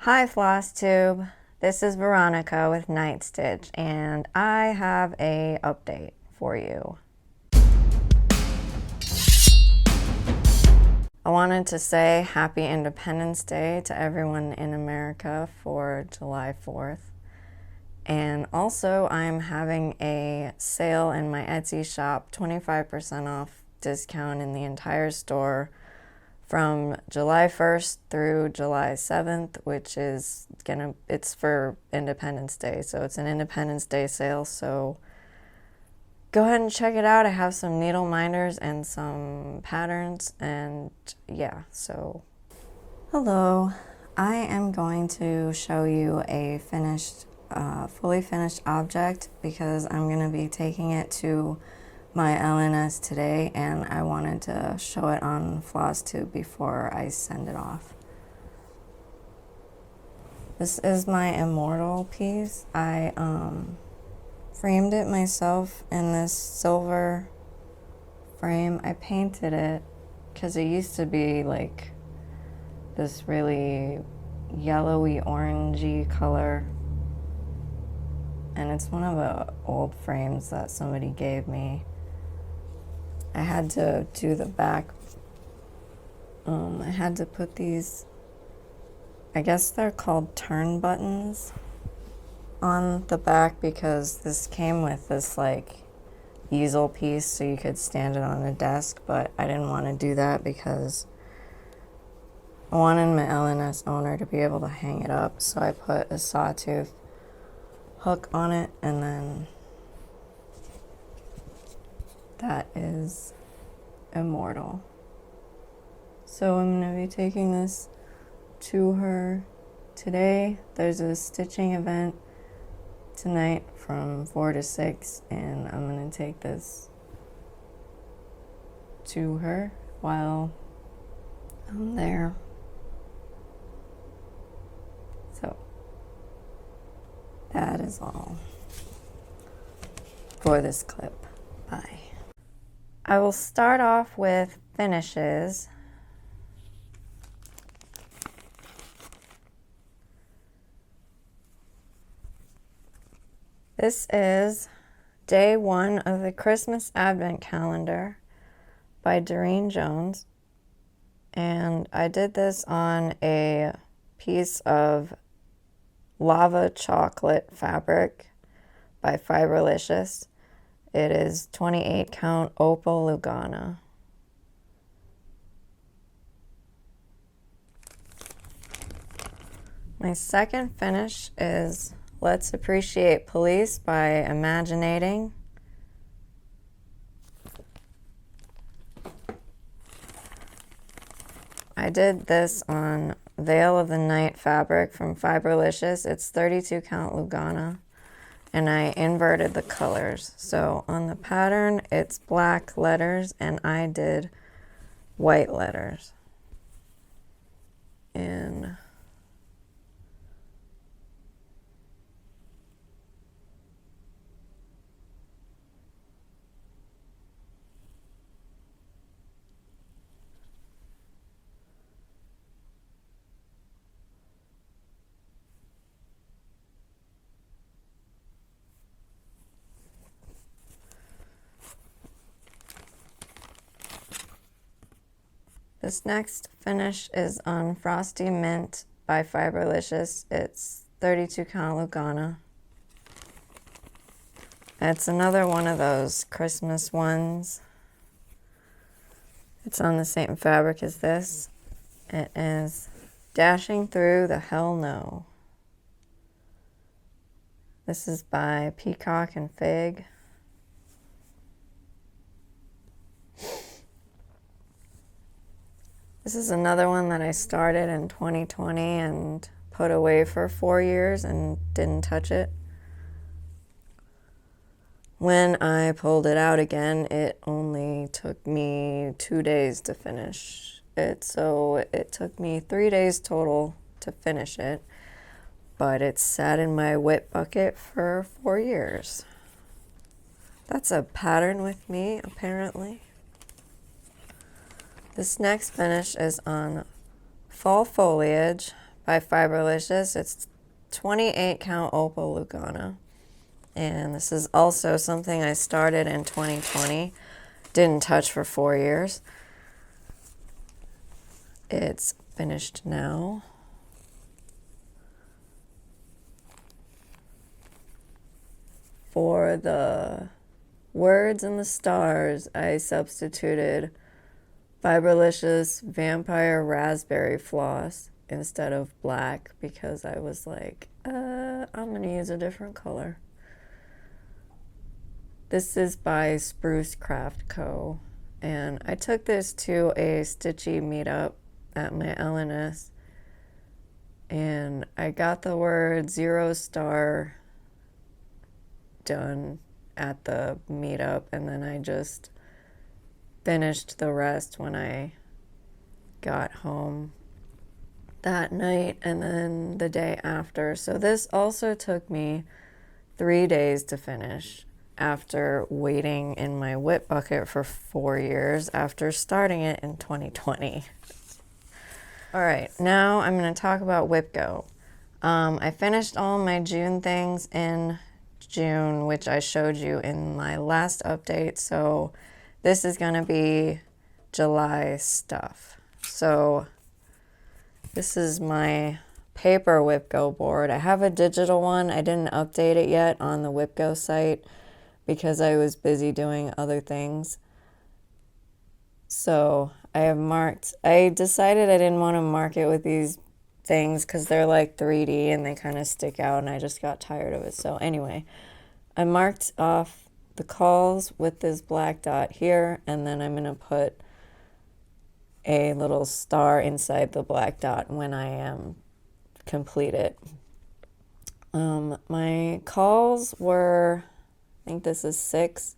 Hi Flosstube, this is Veronica with Night Stitch, and I have a update for you. I wanted to say Happy Independence Day to everyone in America for July 4th. And also I'm having a sale in my Etsy shop, 25% off discount in the entire store from July 1st through July 7th, which is it's for Independence Day. So it's an Independence Day sale. So go ahead and check it out. I have some needle minders and some patterns, and yeah, so hello. I am going to show you a fully finished object because I'm going to be taking it to my LNS today, and I wanted to show it on Flosstube before I send it off. This is my Immortal piece. I framed it myself in this silver frame. I painted it because it used to be like this really yellowy orangey color, and it's one of the old frames that somebody gave me. I had to do the back. I had to put these, I guess they're called turn buttons, on the back because this came with this like easel piece so you could stand it on a desk, but I didn't want to do that because I wanted my LNS owner to be able to hang it up, so I put a sawtooth hook on it, and then that is Immortal. So I'm going to be taking this to her today. There's a stitching event tonight from 4 to 6, and I'm going to take this to her while I'm there. So that is all for this clip. Bye. I will start off with finishes. This is day 1 of the Christmas Advent Calendar by Doreen Jones. And I did this on a piece of lava chocolate fabric by Fiberlicious. It is 28 count Opal Lugana. My second finish is Let's Appreciate Police by Imaginating. I did this on Veil of the Night fabric from Fiberlicious. It's 32 count Lugana, and I inverted the colors. So on the pattern, it's black letters, and I did white letters. And this next finish is on Frosty Mint by Fiberlicious. It's 32 count Lugana. It's another one of those Christmas ones. It's on the same fabric as this. It is Dashing Through the Hell No. This is by Peacock and Fig. This is another one that I started in 2020 and put away for 4 years and didn't touch it. When I pulled it out again, it only took me 2 days to finish it. So it took me 3 days total to finish it, but it sat in my WIP bucket for 4 years. That's a pattern with me, apparently. This next finish is on Fall Foliage by Fiberlicious. It's 28 count opal Lugana. And this is also something I started in 2020. Didn't touch for 4 years. It's finished now. For the words and the stars, I substituted Fiberlicious Vampire Raspberry Floss instead of black because I was like, I'm going to use a different color. This is by Spruce Craft Co. And I took this to a stitchy meetup at my LNS. And I got the word 0 star done at the meetup, and then I just finished the rest when I got home that night and then the day after. So this also took me 3 days to finish after waiting in my WIP bucket for 4 years after starting it in 2020. All right, now I'm going to talk about WIPGO. I finished all my June things in June, which I showed you in my last update, so this is going to be July stuff. So this is my paper WIPGO board. I have a digital one. I didn't update it yet on the WIPGO site because I was busy doing other things. So I decided I didn't want to mark it with these things because they're like 3D and they kind of stick out, and I just got tired of it. So anyway, I marked off the calls with this black dot here, and then I'm going to put a little star inside the black dot when I am completed. My calls were, I think this is 6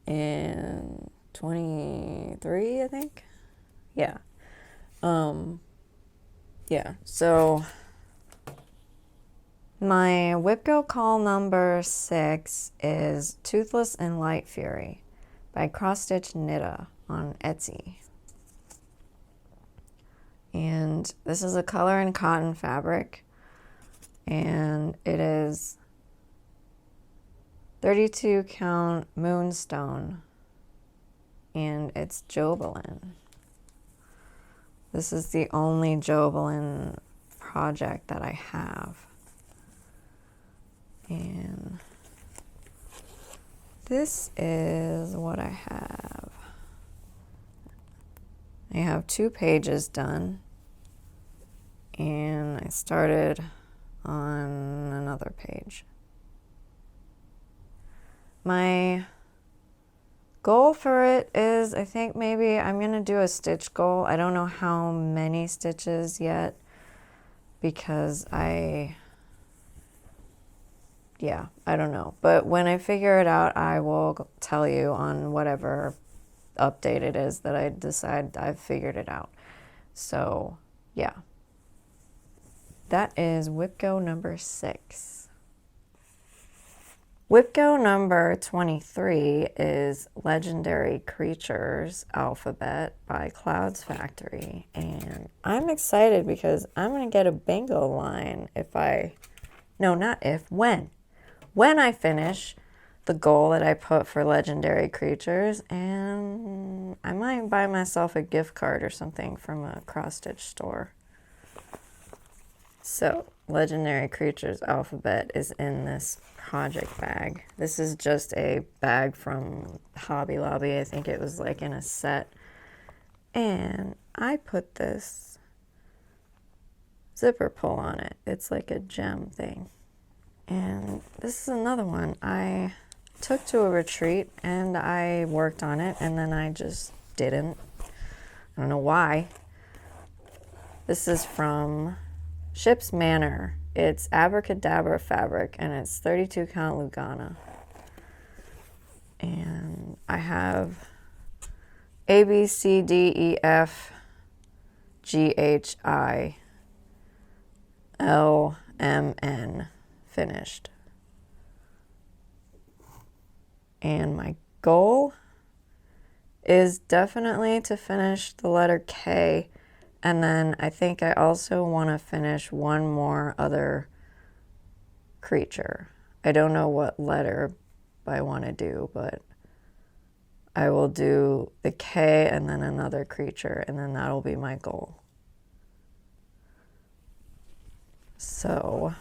and 23, I think. Yeah. Yeah, so my WIPGO call number 6 is Toothless and Light Fury by Cross Stitch Knitta on Etsy. And this is a color and cotton fabric, and it is 32 count moonstone, and it's Jobelin. This is the only Jobelin project that I have. And this is what I have. I have 2 pages done, and I started on another page. My goal for it is, I think maybe I'm going to do a stitch goal. I don't know how many stitches yet because I don't know. But when I figure it out, I will tell you on whatever update it is that I decide I've figured it out. So, yeah. That is WIPGO number 6. WIPGO number 23 is Legendary Creatures Alphabet by Clouds Factory. And I'm excited because I'm going to get a bingo line when I finish the goal that I put for Legendary Creatures, and I might buy myself a gift card or something from a cross-stitch store. So, Legendary Creatures Alphabet is in this project bag. This is just a bag from Hobby Lobby. I think it was like in a set. And I put this zipper pull on it. It's like a gem thing. And this is another one I took to a retreat and I worked on it, and then I just didn't. I don't know why. This is from Ship's Manor. It's Abracadabra fabric, and it's 32 count Lugana. And I have A, B, C, D, E, F, G, H, I, L, M, N finished. And my goal is definitely to finish the letter K And then I think I also want to finish one more other creature. I don't know what letter I want to do, but I will do the K and then another creature, and then that'll be my goal. So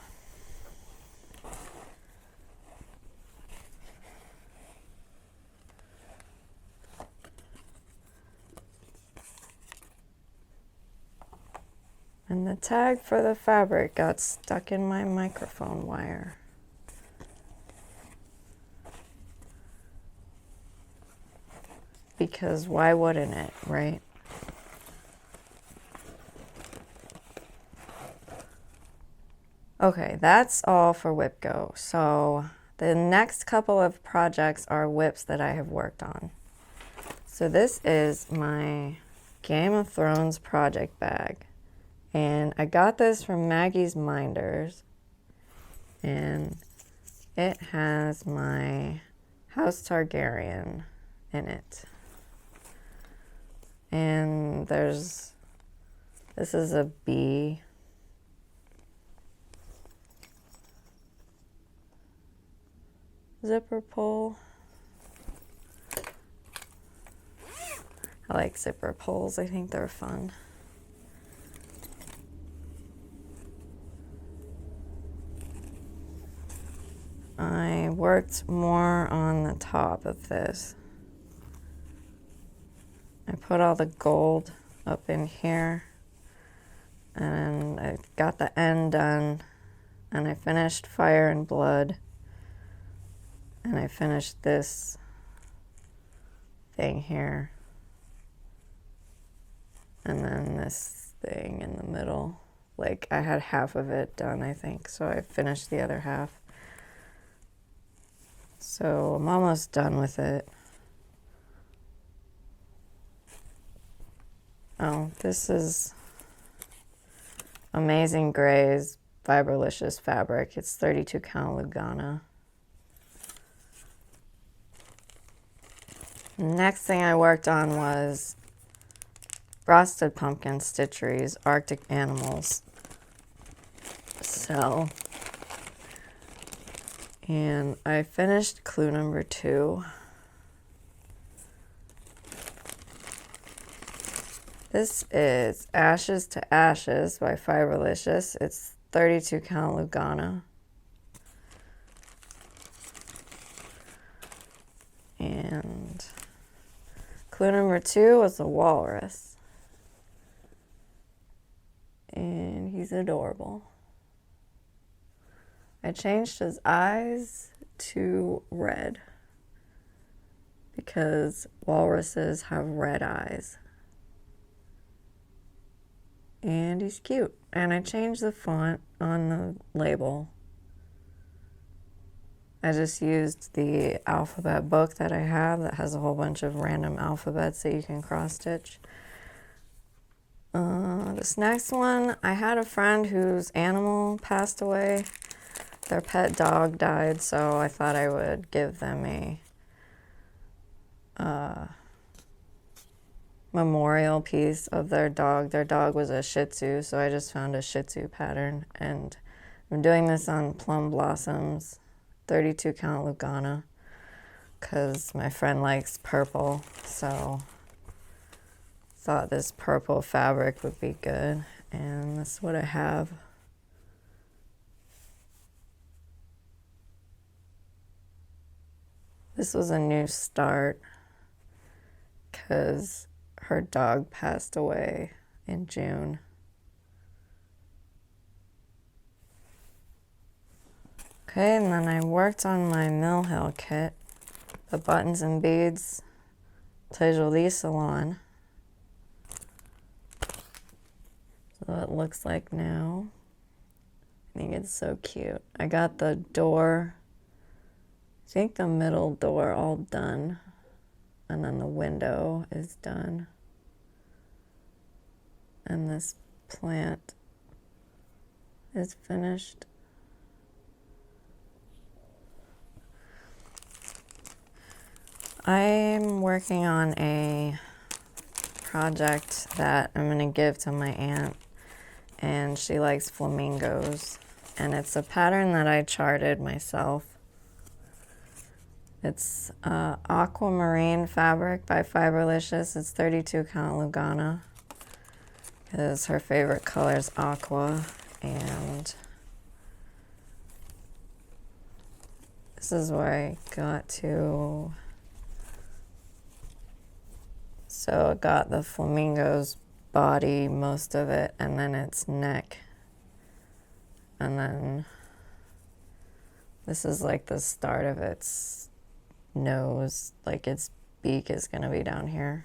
and the tag for the fabric got stuck in my microphone wire. Because why wouldn't it, right? Okay, that's all for WIPGO. So the next couple of projects are WIPs that I have worked on. So this is my Game of Thrones project bag. And I got this from Maggie's Minders. And it has my House Targaryen in it. And this is a bee. Zipper pull. I like zipper pulls. I think they're fun. I worked more on the top of this. I put all the gold up in here, and I got the end done, and I finished Fire and Blood, and I finished this thing here, and then this thing in the middle. Like, I had half of it done, I think, so I finished the other half. So I'm almost done with it. Oh, this is Amazing Gray's Fiberlicious fabric. It's 32 count Lugana. Next thing I worked on was Frosted Pumpkin Stitcheries Arctic Animals cell. And I finished clue number 2. This is Ashes to Ashes by Fiberlicious. It's 32 count Lugana. And clue number 2 was a walrus. And he's adorable. I changed his eyes to red because walruses have red eyes. And he's cute. And I changed the font on the label. I just used the alphabet book that I have that has a whole bunch of random alphabets that you can cross stitch. This next one, I had a friend whose animal passed away. Their pet dog died, so I thought I would give them a memorial piece of their dog. Their dog was a Shih Tzu, so I just found a Shih Tzu pattern, and I'm doing this on Plum Blossoms 32 count Lugana because my friend likes purple, so thought this purple fabric would be good, and that's what I have. This was a new start because her dog passed away in June. Okay, and then I worked on my Mill Hill kit, the buttons and beads, Jolie Salon. So it looks like now. I think it's so cute. I got the door, I think the middle door all done, and then the window is done. And this plant is finished. I'm working on a project that I'm gonna give to my aunt, and she likes flamingos, and it's a pattern that I charted myself. It's aquamarine fabric by Fiberlicious. It's 32 count Lugana because her favorite color is aqua, and this is where I got to. So it got the flamingo's body, most of it, and then its neck. And then this is like the start of its nose, like its beak is gonna be down here.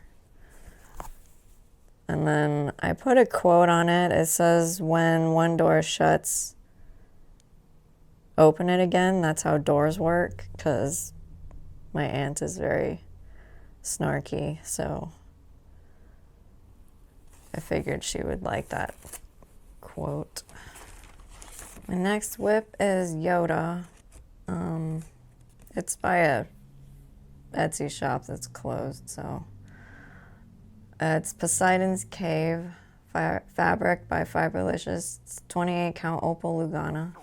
And then I put a quote on it. It says, when one door shuts, open it again. That's how doors work, because my aunt is very snarky, so I figured she would like that quote. My next whip is Yoda. It's by a Etsy shop that's closed, so it's Poseidon's Cave fabric by Fiberlicious. It's 28 count opal Lugana,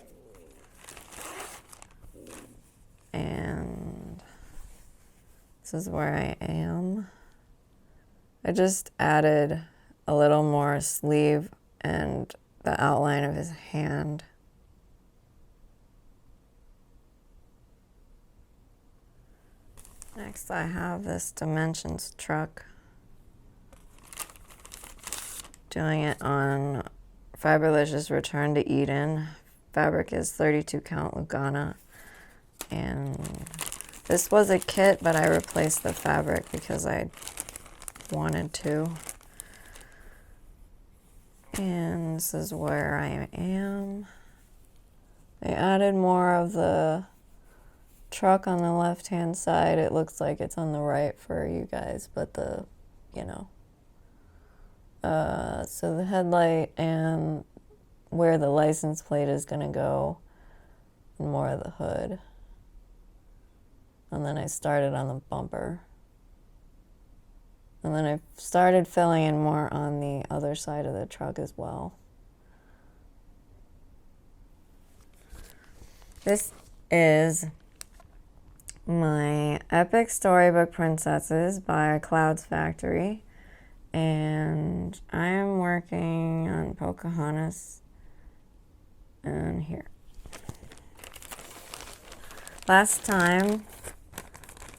and this is where I am. I just added a little more sleeve and the outline of his hand. Next I have this Dimensions truck. Doing it on Fiberlicious Return to Eden. Fabric is 32 count Lugana. And this was a kit, but I replaced the fabric because I wanted to. And this is where I am. I added more of the truck on the left-hand side. It looks like it's on the right for you guys, but so the headlight and where the license plate is gonna go, and more of the hood. And then I started on the bumper. And then I started filling in more on the other side of the truck as well. This is my Epic Storybook Princesses by Clouds Factory. And I am working on Pocahontas and here. Last time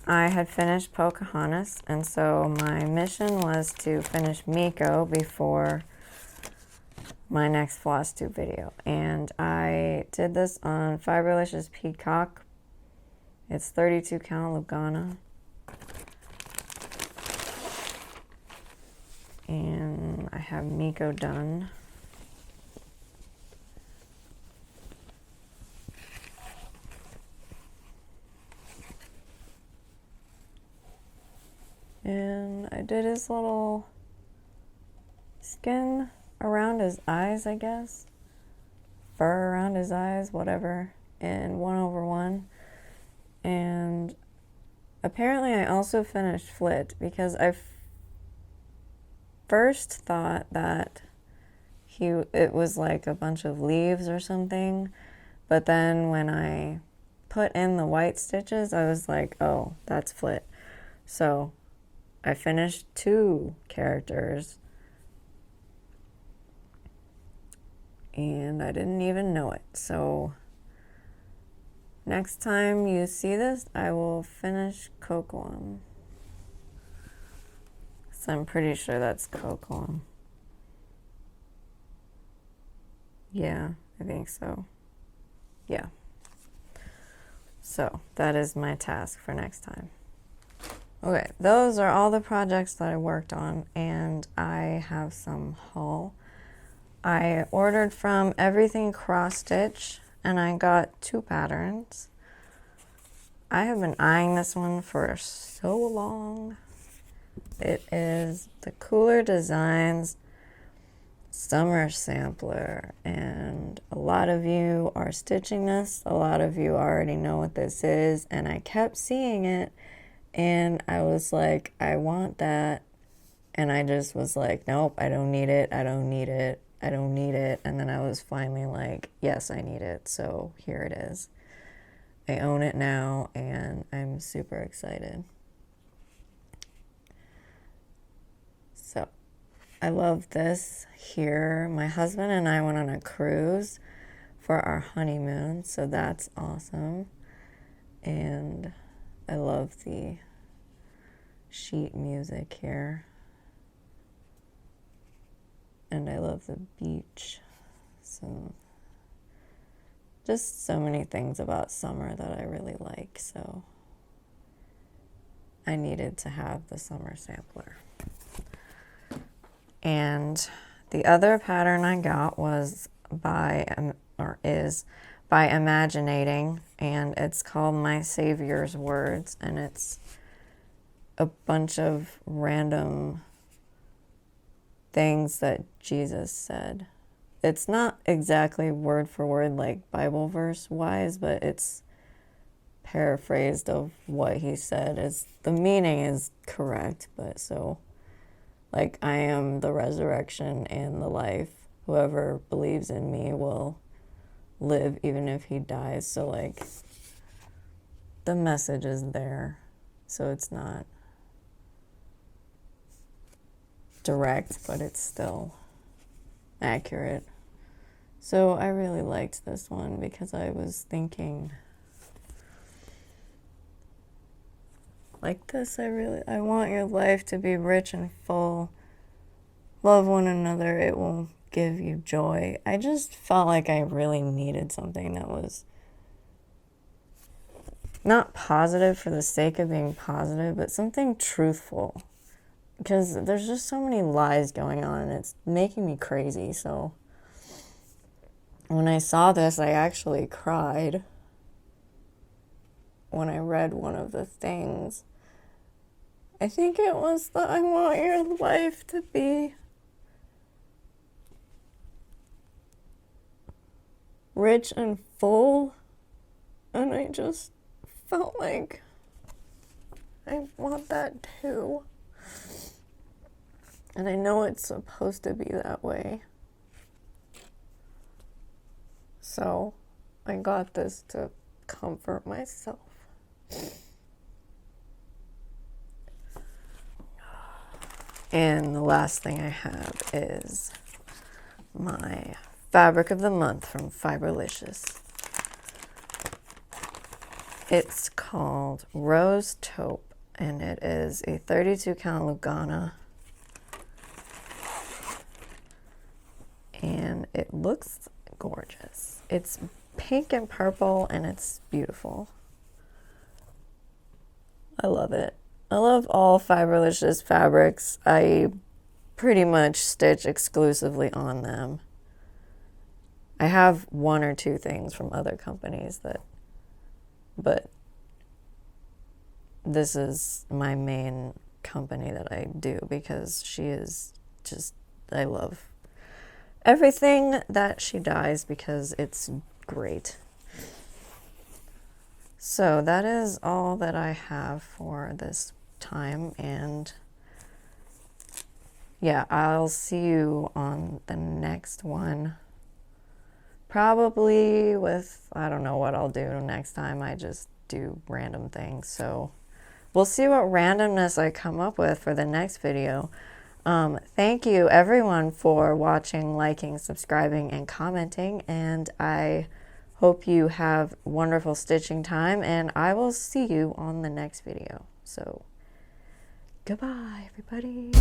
I had finished Pocahontas, and so my mission was to finish Miko before my next Flosstube video. And I did this on Fiberlicious Peacock. It's 32 count Lugana. And I have Miko done. And I did his little skin around his eyes, I guess. Fur around his eyes, whatever, in 1/1. And apparently I also finished Flit because I first thought that it was like a bunch of leaves or something, but then when I put in the white stitches, I was like, oh, that's Flit. So I finished 2 characters, and I didn't even know it. So next time you see this, I will finish Cocoam. So I'm pretty sure that's Cocoam. Yeah, I think so. Yeah. So that is my task for next time. Okay, those are all the projects that I worked on, and I have some haul. I ordered from Everything Cross Stitch, and I got 2 patterns. I have been eyeing this one for so long. It is the Cooler Designs Summer Sampler, and a lot of you are stitching this. A lot of you already know what this is, and I kept seeing it, and I was like, I want that. And I just was like, nope, I don't need it. I don't need it. I don't need it. And then I was finally like, yes, I need it. So here it is. I own it now and I'm super excited. So I love this here. My husband and I went on a cruise for our honeymoon, so that's awesome. And I love the sheet music here. And I love the beach. So just so many things about summer that I really like. So I needed to have the summer sampler. And the other pattern I got was is by Imaginating, and it's called My Savior's Words, and it's a bunch of random things that Jesus said. It's not exactly word for word like Bible verse wise, but it's paraphrased of what he said. The meaning is correct, but so like, I am the resurrection and the life. Whoever believes in me will live even if he dies. So like, the message is there. So it's not direct, but it's still accurate. So I really liked this one because I was thinking like this. I want your life to be rich and full. Love one another. It will give you joy. I just felt like I really needed something that was not positive for the sake of being positive, but something truthful. Because there's just so many lies going on and it's making me crazy. So when I saw this, I actually cried when I read one of the things. I think it was that I want your life to be rich and full. And I just felt like I want that too. And I know it's supposed to be that way. So I got this to comfort myself. And the last thing I have is my fabric of the month from Fiberlicious. It's called Rose Taupe, and it is a 32 count Lugana. And it looks gorgeous. It's pink and purple and it's beautiful. I love it. I love all Fiberlicious fabrics. I pretty much stitch exclusively on them. I have one or two things from other companies but this is my main company that I do because she is just, I love everything that she dyes because it's great. So that is all that I have for this time, and yeah, I'll see you on the next one. Probably with, I don't know what I'll do next time. I just do random things. So we'll see what randomness I come up with for the next video. Thank you everyone for watching, liking, subscribing, and commenting. And I hope you have wonderful stitching time, and I will see you on the next video. So goodbye, everybody.